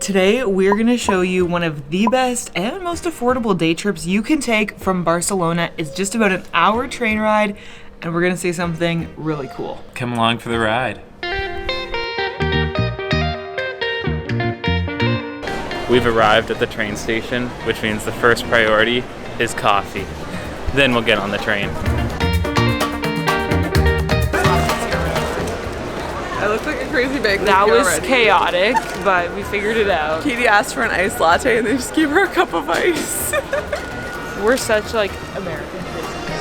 Today, we're gonna show you one of the best and most affordable day trips you can take from Barcelona. It's just about an hour train ride, and we're gonna see something really cool. Come along for the ride. We've arrived at the train station, which means the first priority is coffee. Then we'll get on the train. I look like a crazy bag. That was chaotic, but we figured it out. Katie asked for an iced latte and they just gave her a cup of ice. We're such like American citizens.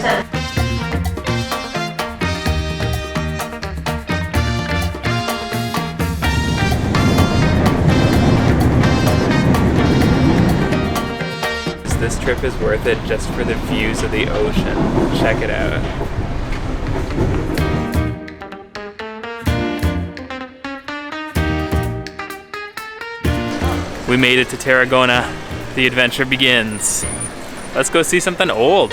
This trip is worth it just for the views of the ocean. Check it out. We made it to Tarragona. The adventure begins. Let's go see something old.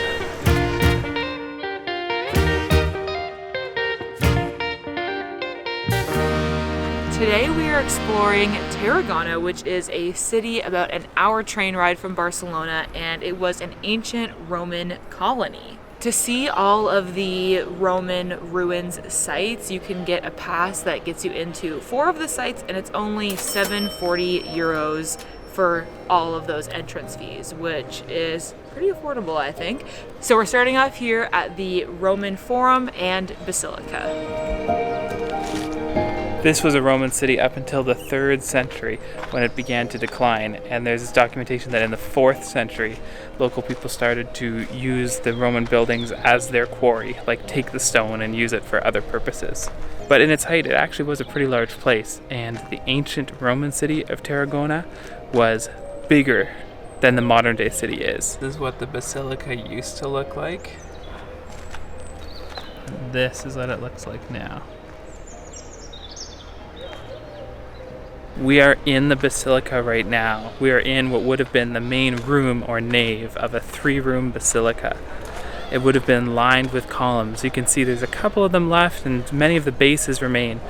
Today we are exploring Tarragona, which is a city about an hour train ride from Barcelona, and it was an ancient Roman colony. To see all of the Roman ruins sites, you can get a pass that gets you into 4 of the sites, and it's only 740 euros for all of those entrance fees, which is pretty affordable, I think. So we're starting off here at the Roman Forum and Basilica. This was a Roman city up until the 3rd century when it began to decline, and there's this documentation that in the 4th century local people started to use the Roman buildings as their quarry, like take the stone and use it for other purposes. But in its height it actually was a pretty large place, and the ancient Roman city of Tarragona was bigger than the modern day city is. This is what the Basilica used to look like. This is what it looks like now. We are in the Basilica right now. We are in what would have been the main room or nave of a 3-room basilica. It would have been lined with columns. You can see there's a couple of them left and many of the bases remain,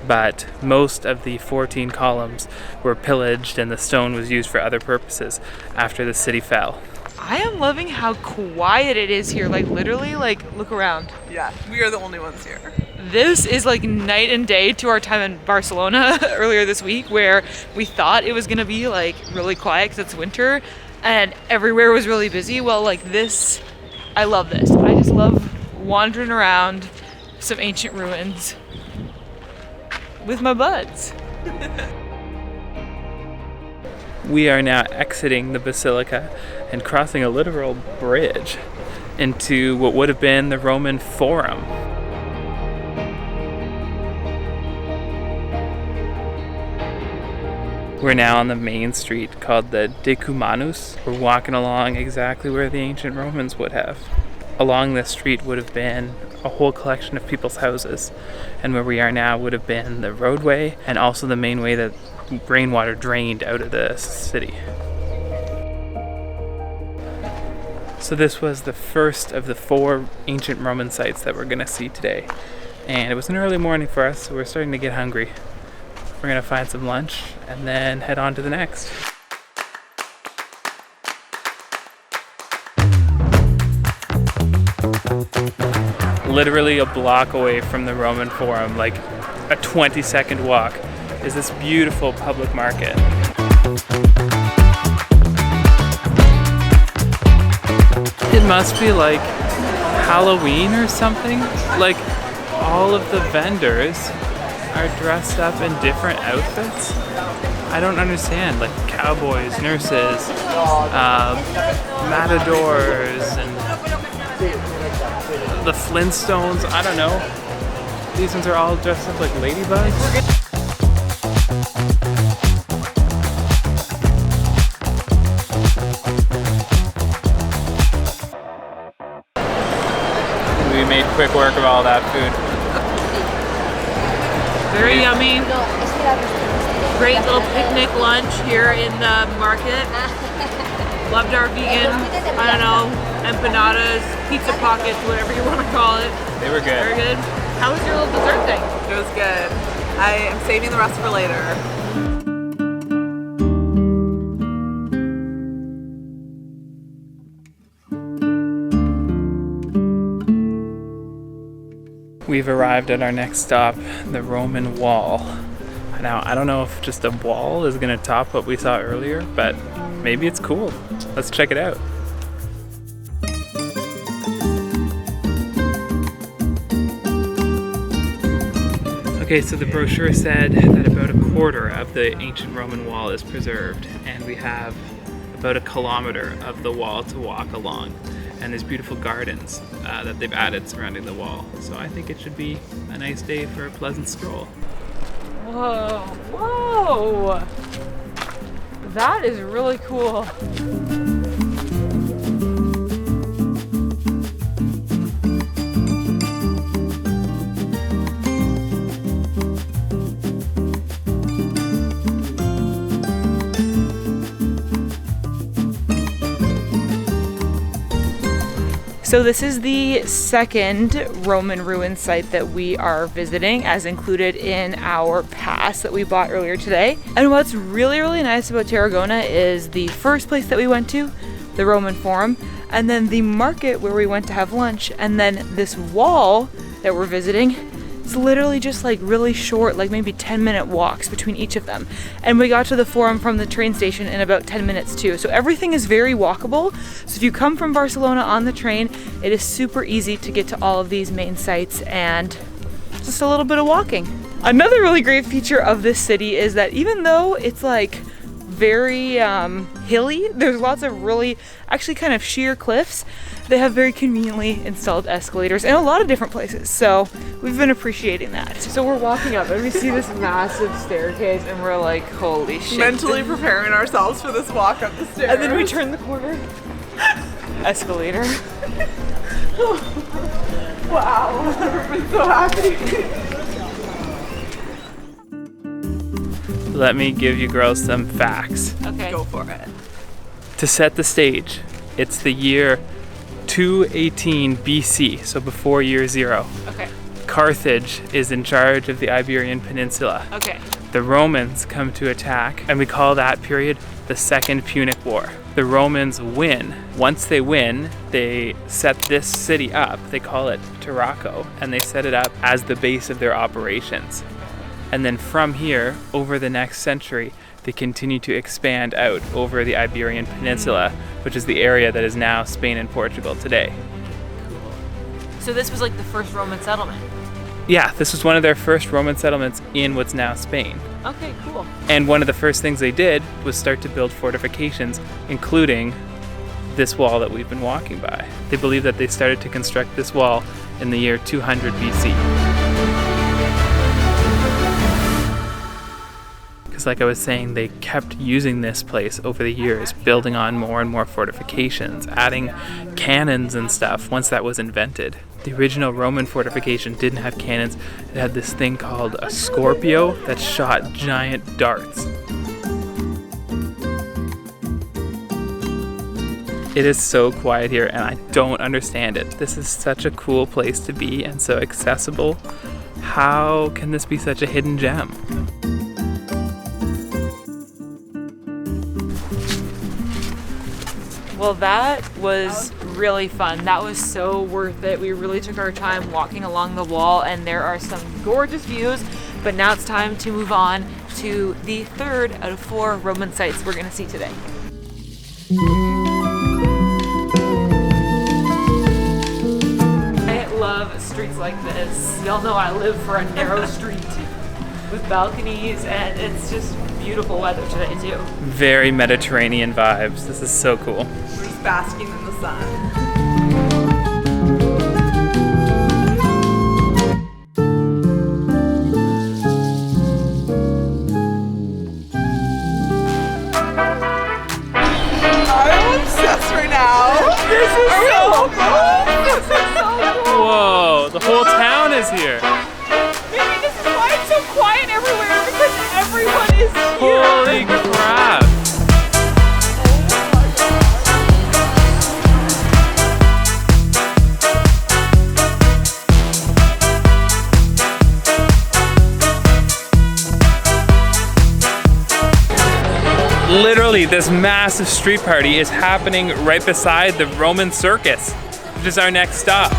but most of the 14 columns were pillaged and the stone was used for other purposes after the city fell. I am loving how quiet it is here. Like literally, like look around. Yeah, we are the only ones here. This is like night and day to our time in Barcelona earlier this week, where we thought it was gonna be like really quiet because it's winter and everywhere was really busy. Well, like this, I love this. I just love wandering around some ancient ruins with my buds. We are now exiting the Basilica and crossing a literal bridge into what would have been the Roman Forum. We're now on the main street called the Decumanus. We're walking along exactly where the ancient Romans would have. Along this street would have been a whole collection of people's houses, and where we are now would have been the roadway and also the main way that rainwater drained out of the city. So this was the first of the 4 ancient Roman sites that we're gonna see today. And it was an early morning for us, so we're starting to get hungry. We're gonna find some lunch and then head on to the next. Literally a block away from the Roman Forum, like a 20-second walk, is this beautiful public market. It must be like Halloween or something. Like all of the vendors are dressed up in different outfits. I don't understand, like cowboys, nurses, matadors, and the Flintstones, I don't know. These ones are all dressed up like ladybugs. We made quick work of all that food. Very yummy. Great little picnic lunch here in the market. Loved our vegan, I don't know, empanadas, pizza pockets, whatever you want to call it. They were good. Very good. How was your little dessert thing? It was good. I am saving the rest for later. We've arrived at our next stop, the Roman Wall. Now, I don't know if just a wall is gonna top what we saw earlier, but maybe it's cool. Let's check it out. Okay, so the brochure said that about a quarter of the ancient Roman wall is preserved, and we have about a kilometer of the wall to walk along. And there's beautiful gardens that they've added surrounding the wall. So I think it should be a nice day for a pleasant stroll. Whoa, whoa! That is really cool. So this is the second Roman ruin site that we are visiting, as included in our pass that we bought earlier today. And what's really, really nice about Tarragona is the first place that we went to, the Roman Forum, and then the market where we went to have lunch, and then this wall that we're visiting. It's literally just like really short, like maybe 10-minute walks between each of them. And we got to the Forum from the train station in about 10 minutes too. So everything is very walkable. So if you come from Barcelona on the train, it is super easy to get to all of these main sites and just a little bit of walking. Another really great feature of this city is that even though it's like very hilly, there's lots of really actually kind of sheer cliffs. They have very conveniently installed escalators in a lot of different places, so we've been appreciating that. So we're walking up and we see this massive staircase and we're like, holy shit. Mentally preparing ourselves for this walk up the stairs. And then we turn the corner. Escalator. Wow, I've never been so happy. Let me give you girls some facts. Okay. Go for it. To set the stage, it's the year 218 BC, so before year 0. Okay. Carthage is in charge of the Iberian Peninsula. Okay. The Romans come to attack, and we call that period the Second Punic War. The Romans win. Once they win, they set this city up. They call it Tarraco, and they set it up as the base of their operations. And then from here, over the next century, they continue to expand out over the Iberian Peninsula, which is the area that is now Spain and Portugal today. Cool. So this was like the first Roman settlement? Yeah, this was one of their first Roman settlements in what's now Spain. Okay, cool. And one of the first things they did was start to build fortifications, including this wall that we've been walking by. They believe that they started to construct this wall in the year 200 BC. Because like I was saying, they kept using this place over the years, building on more and more fortifications, adding cannons and stuff once that was invented. The original Roman fortification didn't have cannons. It had this thing called a scorpio that shot giant darts. It is so quiet here and I don't understand it. This is such a cool place to be and so accessible. How can this be such a hidden gem? Well, that was really fun. That was so worth it. We really took our time walking along the wall and there are some gorgeous views, but now it's time to move on to the third out of 4 Roman sites we're gonna see today. I love streets like this. Y'all know I live for a narrow street with balconies and it's just beautiful weather today too. Very Mediterranean vibes. This is so cool. We're just basking in the sun. I'm obsessed right now. This is so cool. This is so cool. Whoa, the whole town is here. Maybe this is why it's so quiet everywhere, because everyone is here. Holy crap. Literally, this massive street party is happening right beside the Roman Circus, which is our next stop.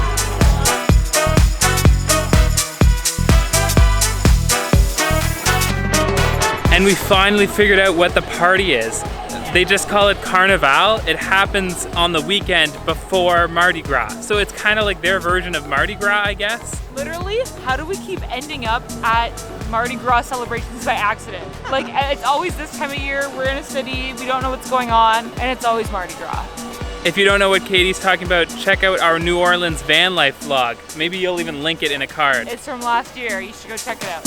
And we finally figured out what the party is. They just call it Carnival. It happens on the weekend before Mardi Gras. So it's kind of like their version of Mardi Gras, I guess. Literally, how do we keep ending up at Mardi Gras celebrations by accident? Like, it's always this time of year, we're in a city, we don't know what's going on, and it's always Mardi Gras. If you don't know what Katie's talking about, check out our New Orleans van life vlog. Maybe you'll even link it in a card. It's from last year, you should go check it out.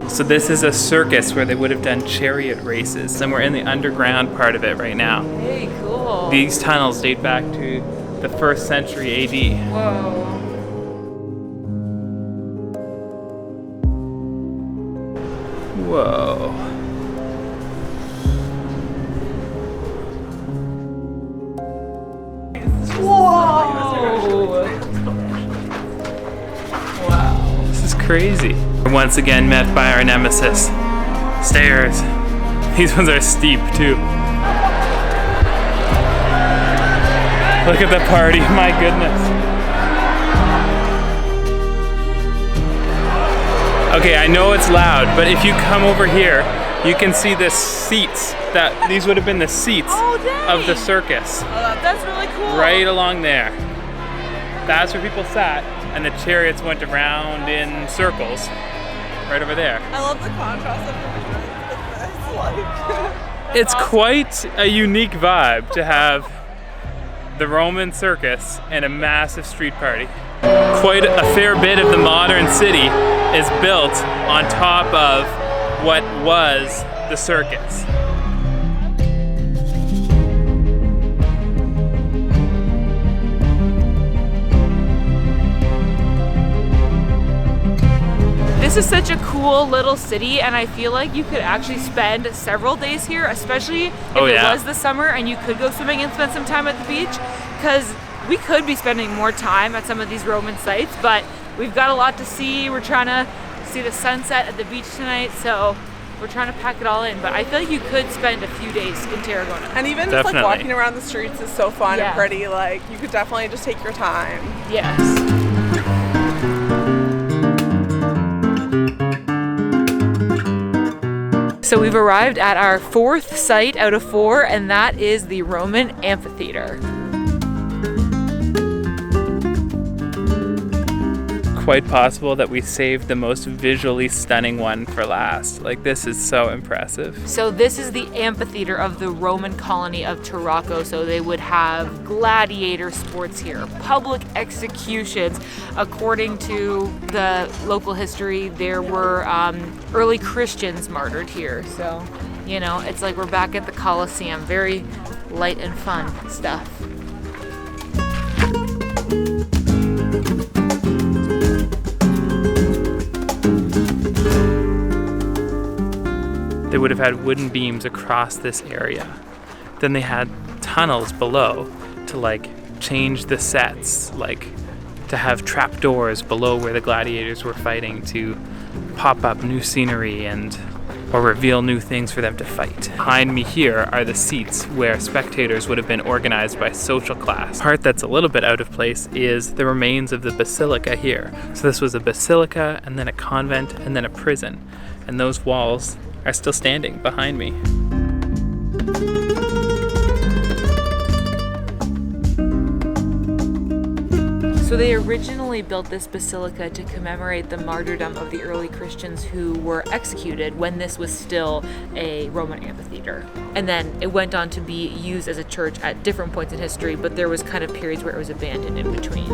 So this is a circus where they would have done chariot races, and we're in the underground part of it right now. Hey, cool. These tunnels date back to the 1st century AD. Whoa. Whoa. Whoa. Wow. This is crazy. We're once again met by our nemesis, stairs. These ones are steep too. Look at the party, my goodness. Okay, I know it's loud, but if you come over here, you can see the seats. These would have been the seats of the circus. That's really cool. Right along there. That's where people sat, and the chariots went around in circles. Right over there. I love the contrast of this. It's quite a unique vibe to have the Roman circus and a massive street party. Quite a fair bit of the modern city is built on top of what was the circus. This is such a cool little city, and I feel like you could actually spend several days here, especially if it was the summer and you could go swimming and spend some time at the beach, because we could be spending more time at some of these Roman sites, but we've got a lot to see. We're trying to see the sunset at the beach tonight, so we're trying to pack it all in, but I feel like you could spend a few days in Tarragona. And even just like walking around the streets is so fun and pretty. Like, you could definitely just take your time. Yes. So we've arrived at our 4th site out of 4, and that is the Roman Amphitheater. Quite possible that we saved the most visually stunning one for last. Like, this is so impressive. So this is the amphitheater of the Roman colony of Tarragona. So they would have gladiator sports here, public executions. According to the local history, there were early Christians martyred here. So, you know, it's like we're back at the Colosseum. Very light and fun stuff. They would have had wooden beams across this area. Then they had tunnels below to like change the sets, like to have trapdoors below where the gladiators were fighting to pop up new scenery and or reveal new things for them to fight. Behind me here are the seats where spectators would have been organized by social class. The part that's a little bit out of place is the remains of the Basilica here. So this was a basilica, and then a convent, and then a prison. And those walls are still standing behind me. So they originally built this basilica to commemorate the martyrdom of the early Christians who were executed when this was still a Roman amphitheater. And then it went on to be used as a church at different points in history, but there was kind of periods where it was abandoned in between.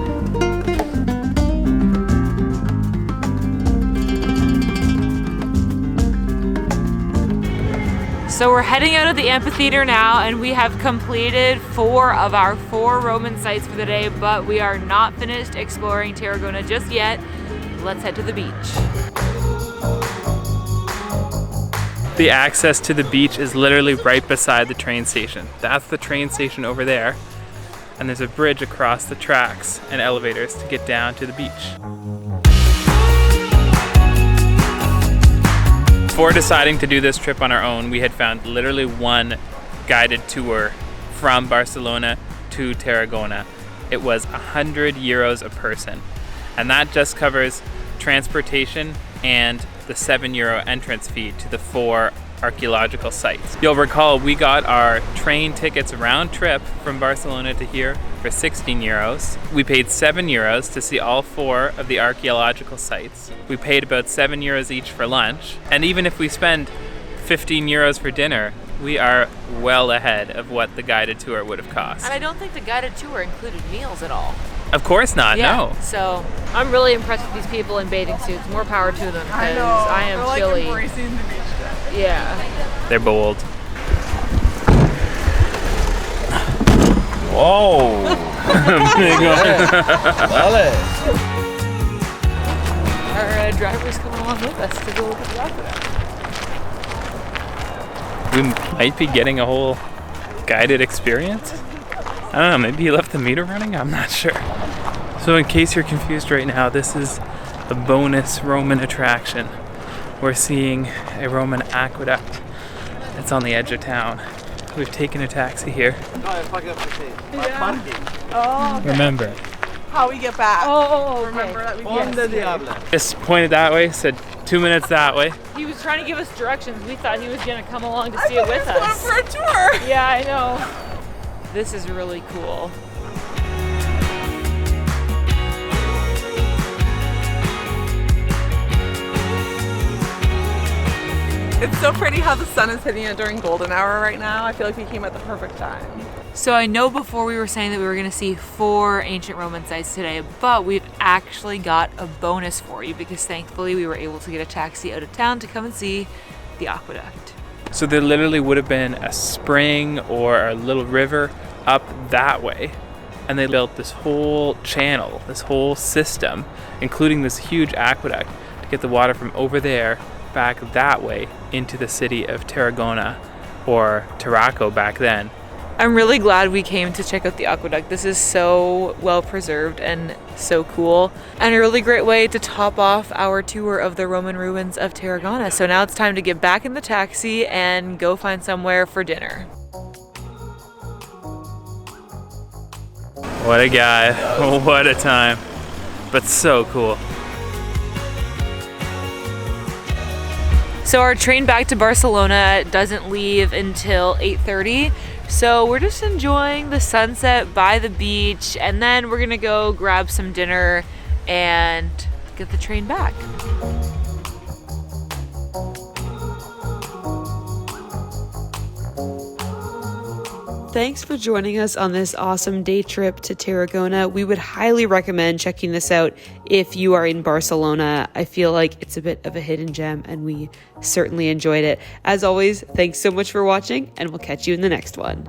So we're heading out of the amphitheater now, and we have completed 4 of our 4 Roman sites for the day, but we are not finished exploring Tarragona just yet. Let's head to the beach. The access to the beach is literally right beside the train station. That's the train station over there, and there's a bridge across the tracks and elevators to get down to the beach. Before deciding to do this trip on our own, we had found literally one guided tour from Barcelona to Tarragona. It was 100 euros a person, and that just covers transportation and the €7 entrance fee to the 4 archaeological sites. You'll recall we got our train tickets round trip from Barcelona to here for 16 euros. We paid €7 to see all 4 of the archaeological sites. We paid about €7 each for lunch, and even if we spend 15 euros for dinner, we are well ahead of what the guided tour would have cost. And I don't think the guided tour included meals at all. Of course not, no. So I'm really impressed with these people in bathing suits. More power to them, because I am They're chilly. like embracing the beach day. Yeah. They're bold. Whoa! Our driver's coming along with us to go look at the aqueduct. We might be getting a whole guided experience. I don't know, maybe he left the meter running? I'm not sure. So in case you're confused right now, this is a bonus Roman attraction. We're seeing a Roman aqueduct. It's on the edge of town. We've taken a taxi here. Oh, okay. Remember. How we get back. Oh, okay. Remember that we get Just pointed that way, said 2 minutes that way. He was trying to give us directions. We thought he was going to come along to see it with going us. for a tour. Yeah, I know. This is really cool. It's so pretty how the sun is hitting it during golden hour right now. I feel like we came at the perfect time. So I know before we were saying that we were going to see 4 ancient Roman sites today, but we've actually got a bonus for you because thankfully we were able to get a taxi out of town to come and see the aqueduct. So there literally would have been a spring or a little river up that way, and they built this whole channel, this whole system, including this huge aqueduct, to get the water from over there back that way into the city of Tarragona, or Tarraco back then. I'm really glad we came to check out the aqueduct. This is so well preserved and so cool, and a really great way to top off our tour of the Roman ruins of Tarragona. So now it's time to get back in the taxi and go find somewhere for dinner. What a guy, what a time, but so cool. So our train back to Barcelona doesn't leave until 8:30. So we're just enjoying the sunset by the beach, and then we're gonna go grab some dinner and get the train back. Thanks for joining us on this awesome day trip to Tarragona. We would highly recommend checking this out if you are in Barcelona. I feel like it's a bit of a hidden gem and we certainly enjoyed it. As always, thanks so much for watching, and we'll catch you in the next one.